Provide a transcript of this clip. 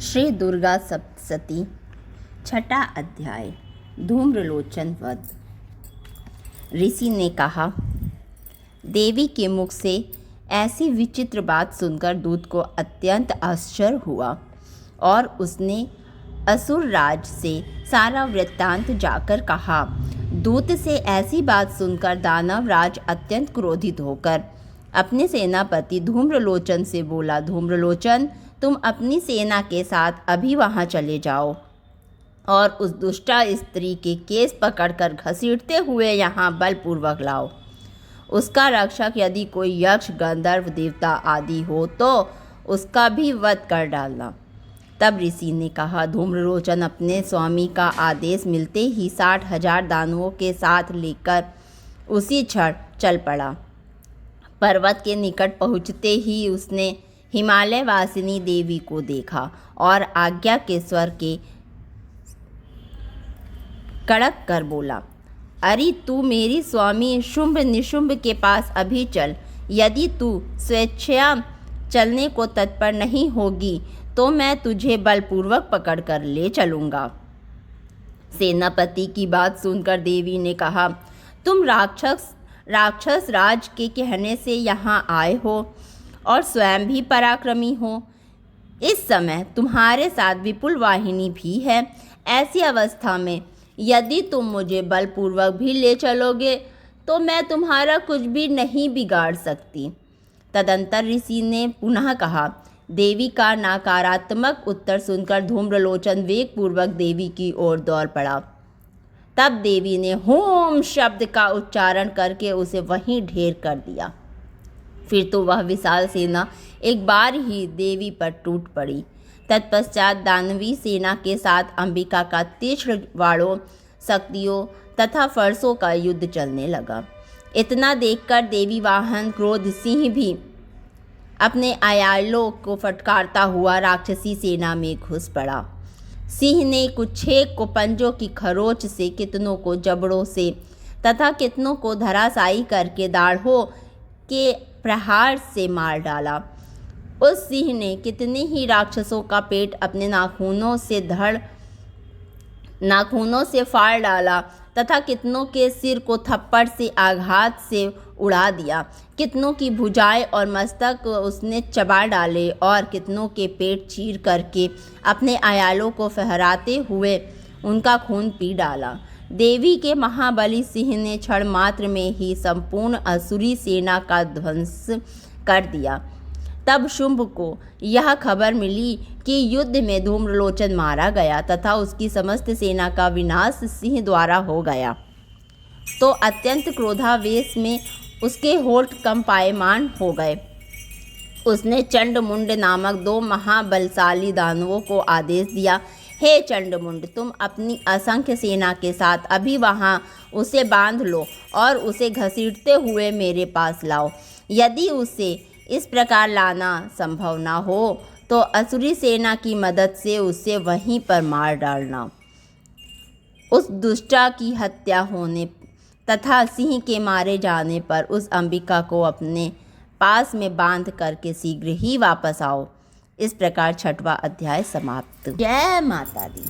श्री दुर्गा सप्तशती छठा अध्याय धूम्रलोचन वध। ऋषि ने कहा, देवी के मुख से ऐसी विचित्र बात सुनकर दूत को अत्यंत आश्चर्य हुआ और उसने असुर राज से सारा वृत्तांत जाकर कहा। दूत से ऐसी बात सुनकर दानव राज अत्यंत क्रोधित होकर अपने सेनापति धूम्रलोचन से बोला, धूम्रलोचन, तुम अपनी सेना के साथ अभी वहाँ चले जाओ और उस दुष्टा स्त्री के केस पकड़कर घसीटते हुए यहाँ बलपूर्वक लाओ। उसका रक्षक यदि कोई यक्ष, गंधर्व, देवता आदि हो तो उसका भी वध कर डालना। तब ऋषि ने कहा, धूम्रलोचन अपने स्वामी का आदेश मिलते ही 60,000 दानवों के साथ लेकर उसी क्षण चल पड़ा। पर्वत के निकट पहुँचते ही उसने हिमालय वासिनी देवी को देखा और आज्ञा के स्वर के कड़क कर बोला, अरे तू मेरी स्वामी शुंभ निशुंभ के पास अभी चल। यदि तू स्वेच्छया चलने को तत्पर नहीं होगी तो मैं तुझे बलपूर्वक पकड़कर ले चलूँगा। सेनापति की बात सुनकर देवी ने कहा, तुम राक्षस राज के कहने से यहाँ आए हो और स्वयं भी पराक्रमी हो। इस समय तुम्हारे साथ विपुल वाहिनी भी है। ऐसी अवस्था में यदि तुम मुझे बलपूर्वक भी ले चलोगे तो मैं तुम्हारा कुछ भी नहीं बिगाड़ सकती। तदंतर ऋषि ने पुनः कहा। देवी का नकारात्मक उत्तर सुनकर धूम्रलोचन वेगपूर्वक देवी की ओर दौड़ पड़ा। तब देवी ने होम शब्द का उच्चारण करके उसे वहीं ढेर कर दिया। फिर तो वह विशाल सेना एक बार ही देवी पर टूट पड़ी। तत्पश्चात दानवी सेना के साथ अंबिका का तीक्ष्ण वाणों, शक्तियों तथा फरसों का युद्ध चलने लगा। इतना देखकर देवी वाहन क्रोध सिंह भी अपने आयालों को फटकारता हुआ राक्षसी सेना में घुस पड़ा। सिंह ने कुछेक को पंजों की खरोच से, कितनों को जबड़ों से तथा कितनों को धराशायी करके दाढ़ों के प्रहार से मार डाला। उस सिंह ने कितने ही राक्षसों का पेट अपने नाखूनों से फाड़ डाला तथा कितनों के सिर को थप्पड़ से आघात से उड़ा दिया। कितनों की भुजाएं और मस्तक उसने चबा डाले और कितनों के पेट चीर करके अपने आयालों को फहराते हुए उनका खून पी डाला। देवी के महाबली सिंह ने क्षण मात्र में ही संपूर्ण असुरी सेना का ध्वंस कर दिया। तब शुंभ को यह खबर मिली कि युद्ध में धूम्रलोचन मारा गया तथा उसकी समस्त सेना का विनाश सिंह द्वारा हो गया तो अत्यंत क्रोधावेश में उसके होठ कंपायमान हो गए। उसने चंडमुंड नामक 2 महाबलशाली दानवों को आदेश दिया, हे चंडमुंड, तुम अपनी असंख्य सेना के साथ अभी वहाँ उसे बांध लो और उसे घसीटते हुए मेरे पास लाओ। यदि उसे इस प्रकार लाना संभव न हो तो असुरी सेना की मदद से उसे वहीं पर मार डालना। उस दुष्टा की हत्या होने तथा सिंह के मारे जाने पर उस अंबिका को अपने पास में बांध करके शीघ्र ही वापस आओ। इस प्रकार 6वां अध्याय समाप्त। जय माता दी।